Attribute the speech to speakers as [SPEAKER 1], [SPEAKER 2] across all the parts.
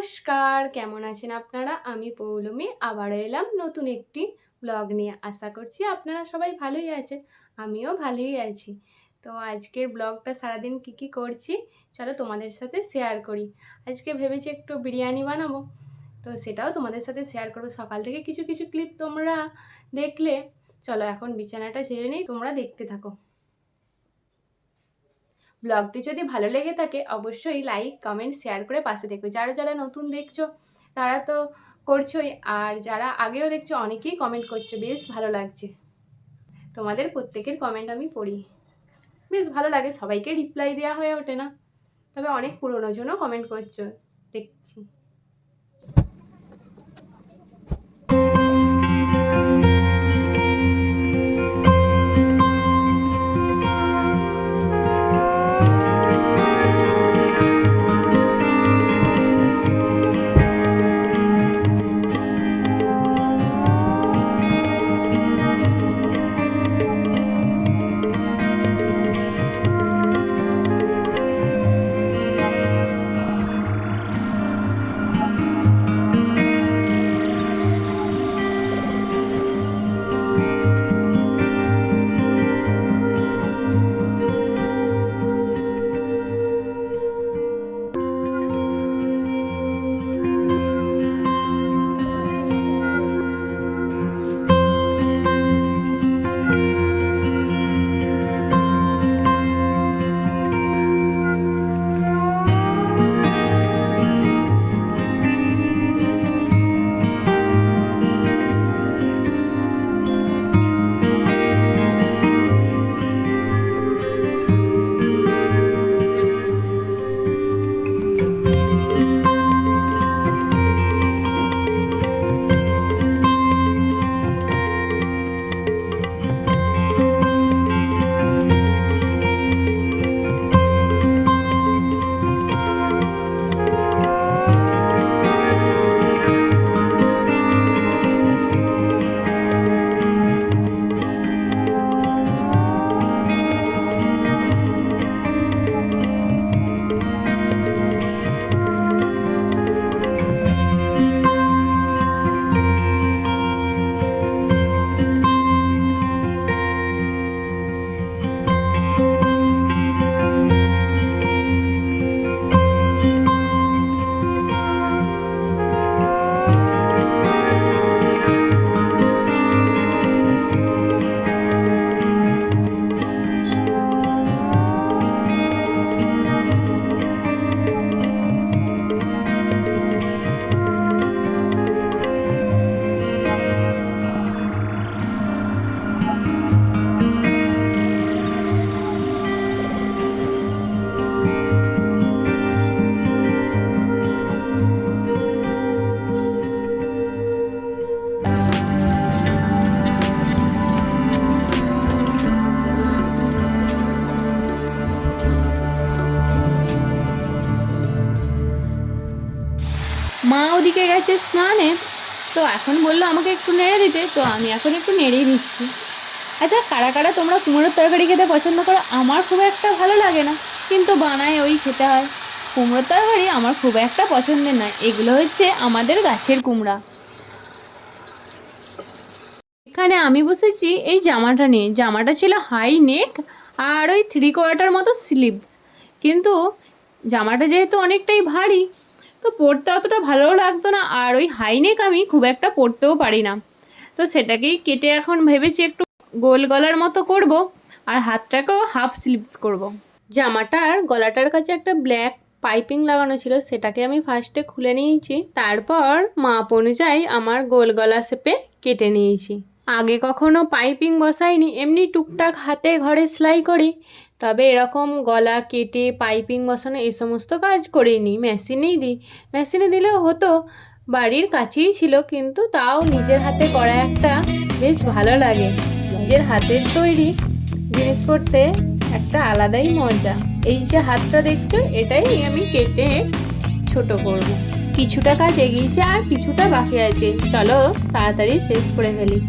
[SPEAKER 1] নমস্কার, কেমন আছেন আপনারা? আমি পৌলমী আবারও এলাম নতুন একটি ব্লগ নিয়ে। আশা করছি আপনারা সবাই ভালোই আছেন। আমিও ভালোই আছি। তো আজকের ব্লগটা সারাদিন কি করছি চলো তোমাদের সাথে শেয়ার করি। আজকে ভেবেছি একটু বিরিয়ানি বানাবো, তো সেটাও তোমাদের সাথে শেয়ার করবো। সকাল থেকে কিছু কিছু ক্লিপ তোমরা দেখলে। চলো এখন বিছানাটা ছেড়ে নিই, তোমরা দেখতে থাকো। ব্লগটি যদি ভালো লেগে থাকে অবশ্যই লাইক কমেন্ট শেয়ার করে পাশে দেখো। যারা যারা নতুন দেখছো তারা তো করছোই, আর যারা আগেও দেখছো অনেকেই কমেন্ট করছো, বেশ ভালো লাগছে। তোমাদের প্রত্যেকের কমেন্ট আমি পড়ি, বেশ ভালো লাগে। সবাইকে রিপ্লাই দেওয়া হয়ে ওঠে না, তবে অনেক পুরনো জনও কমেন্ট করছো দেখছি। মা ওদিকে গেছে স্নানে, তো এখন বললো আমাকে একটু নেড়ে দিতে, তো আমি এখন একটু নেড়েই দিচ্ছি। আচ্ছা, কারা কারা তোমরা কুমড়োর তরকারি খেতে পছন্দ করো? আমার খুব একটা ভালো লাগে না, কিন্তু বানায় ওই খেতে হয়। কুমড়োর তরকারি আমার খুব একটা পছন্দের নয়। এগুলো হচ্ছে আমাদের গাছের কুমড়া। এখানে আমি বসেছি এই জামাটা নিয়ে। জামাটা ছিল হাই নেক আর ওই 3/4 মতো স্লিভস, কিন্তু জামাটা যেহেতু অনেকটাই ভারী, তো পরতে অতটা ভালোও লাগতো না, আর ওই হাই নেক আমি খুব একটা পরতেও পারি না। তো সেটাকেই কেটে এখন ভেবেছি একটু গোল গলার মতো করব, আর হাতটাকেও হাফ স্লিভস করব। জামাটার গলাটার কাছে একটা ব্ল্যাক পাইপিং লাগানো ছিল, সেটাকে আমি ফার্স্টে খুলে নিয়েছি, তারপর মাপ অনুযায়ী আমার গোল গলা শেপে কেটে নিয়েছি। আগে কখনো পাইপিং বসাইনি, এমনি টুকটাক হাতে ঘরে সেলাই করি, তবে এরকম গলা কেটে পাইপিং বসানো এই সমস্ত কাজ করিনি। মেশিনেই দিই, মেশিনে দিলেও হতো, বাড়ির কাছেই ছিল, কিন্তু তাও নিজের হাতে করা একটা বেশ ভালো লাগে। নিজের হাতের তৈরি জিনিস পরতে একটা আলাদাই মজা। এই যে হাতটা দেখছো, এটাই আমি কেটে ছোট করব। কিছুটা কাজ এগিয়েছে আর কিছুটা বাকি আছে, চলো তাড়াতাড়ি শেষ করে ফেলি।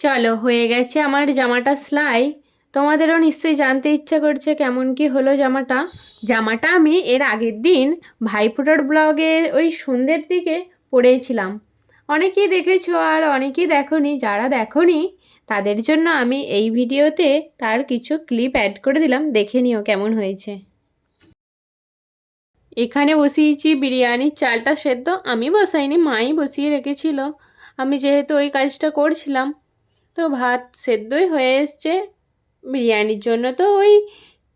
[SPEAKER 1] চলো, হয়ে গেছে আমার জামাটা সেলাই। তোমাদেরও নিশ্চয়ই জানতে ইচ্ছা করছে কেমন কি হলো জামাটা। জামাটা আমি এর আগের দিন ভাইফোঁটার ব্লগে ওই সন্ধ্যের দিকে পরেছিলাম। অনেকেই দেখেছো আর অনেকেই দেখোনি। যারা দেখোনি তাদের জন্য আমি এই ভিডিওতে তার কিছু ক্লিপ অ্যাড করে দিলাম, দেখে নিও কেমন হয়েছে। এখানে বসিয়েছি বিরিয়ানির চালটা সেদ্ধ। আমি বসাইনি, মাই বসিয়ে রেখেছিল। আমি যেহেতু ওই কাজটা করছিলাম, তো ভাত সেদ্ধই হয়ে এসছে। বিরিয়ানির জন্য তো ওই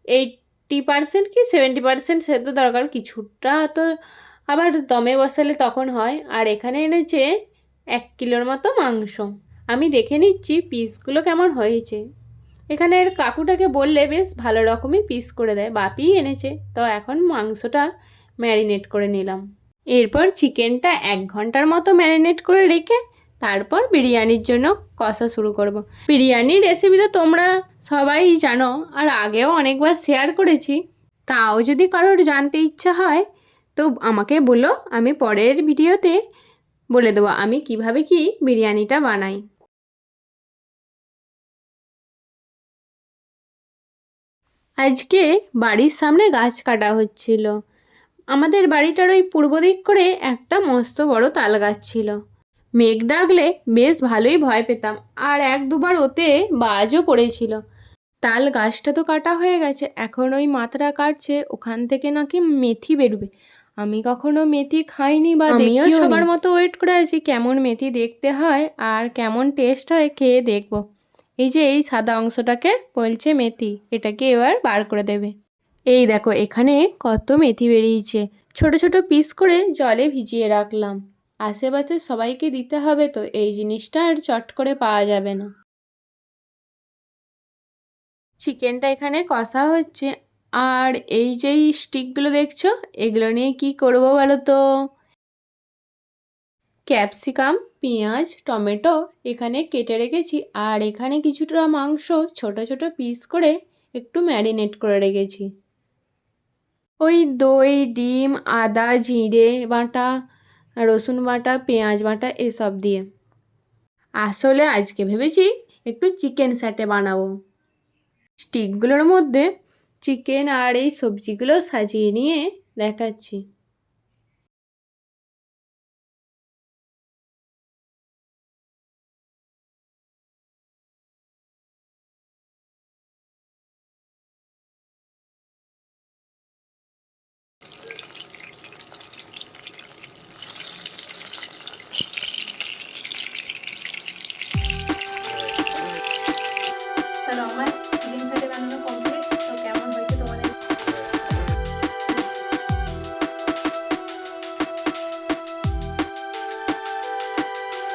[SPEAKER 1] 80% কি 70% সেদ্ধ দরকার, কিছুটা তো আবার দমে বসালে তখন হয়। আর এখানে এনেছে 1 কিলোর মতো মাংস। আমি দেখে নিচ্ছি পিসগুলো কেমন হয়েছে। এখানের কাকুটাকে বললে বেশ ভালো রকমই পিস করে দেয়, বাপিই এনেছে। তো এখন মাংসটা ম্যারিনেট করে নিলাম। এরপর চিকেনটা 1 ঘন্টার মতো ম্যারিনেট করে রেখে তারপর বিরিয়ানির জন্য কষা শুরু করব। বিরিয়ানির রেসিপি তো তোমরা সবাই জানো, আর আগেও অনেকবার শেয়ার করেছি। তাও যদি কারোর জানতে ইচ্ছা হয় তো আমাকে বলো, আমি পরের ভিডিওতে বলে দেবো আমি কিভাবে কি বিরিয়ানিটা বানাই। আজকে বাড়ির সামনে গাছ কাটা হচ্ছিল। আমাদের বাড়িটার ওই পূর্ব দিক করে একটা মস্ত বড় তাল গাছ ছিল। মেঘ ডাকলে বেশ ভালোই ভয় পেতাম, আর 1-2বার ওতে বাজও পড়েছিল। তাল গাছটা তো কাটা হয়ে গেছে, এখন ওই মাথাটা কাটছে, ওখান থেকে নাকি মেথি বেরোবে। আমি কখনো মেথি খাইনি বা দেখিও নি। সবার মতো ওয়েট করে আছি কেমন মেথি দেখতে হয় আর কেমন টেস্ট হয়, খেয়ে দেখবো। এই যে এই সাদা অংশটাকে বলছে মেথি, এটাকে এবার বার করে দেবে। এই দেখো এখানে কত মেথি বেরিয়েছে। ছোট ছোট পিস করে জলে ভিজিয়ে রাখলাম। আশেপাশে সবাইকে দিতে হবে, তো এই জিনিসটা আর চট করে পাওয়া যাবে না। চিকেনটা এখানে কষা হচ্ছে। আর এই যেই স্টিকগুলো দেখছো, এগুলো নিয়ে কি করব বলো তো? ক্যাপসিকাম, পেঁয়াজ, টমেটো এখানে কেটে রেখেছি। আর এখানে কিছুটা মাংস ছোট ছোট পিস করে একটু ম্যারিনেট করে রেখেছি। ওই দই, ডিম, আদা, জিরে বাটা, রসুন বাটা, পেঁয়াজ বাটা এসব দিয়ে। আসলে আজকে ভেবেছি একটু চিকেন স্যাটে বানাবো। স্টিকগুলোর মধ্যে চিকেন আর এই সবজিগুলো সাজিয়ে নিয়ে দেখাচ্ছি। তাহলে আমার চিকেন স্যাটে বানানো কমপ্লিট। তো কেমন হয়েছে তোমাদের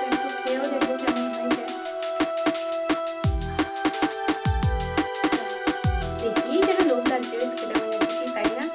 [SPEAKER 1] একটু খেয়েও দেখবো কেমন হয়েছে। দেখি যেন লোক লাগছে, বেশ খেতে মনে হচ্ছে, তাই না?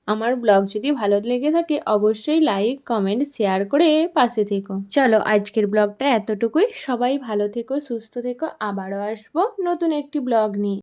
[SPEAKER 1] আমার ব্লগ যদি ভালো লেগে থাকে অবশ্যই লাইক, কমেন্ট, শেয়ার করে পাশে থেকো। চলো আজকের ব্লগটা এতটুকুই। সবাই ভালো থেকো, সুস্থ থেকো। আবারও আসবো নতুন একটি ব্লগ নিয়ে।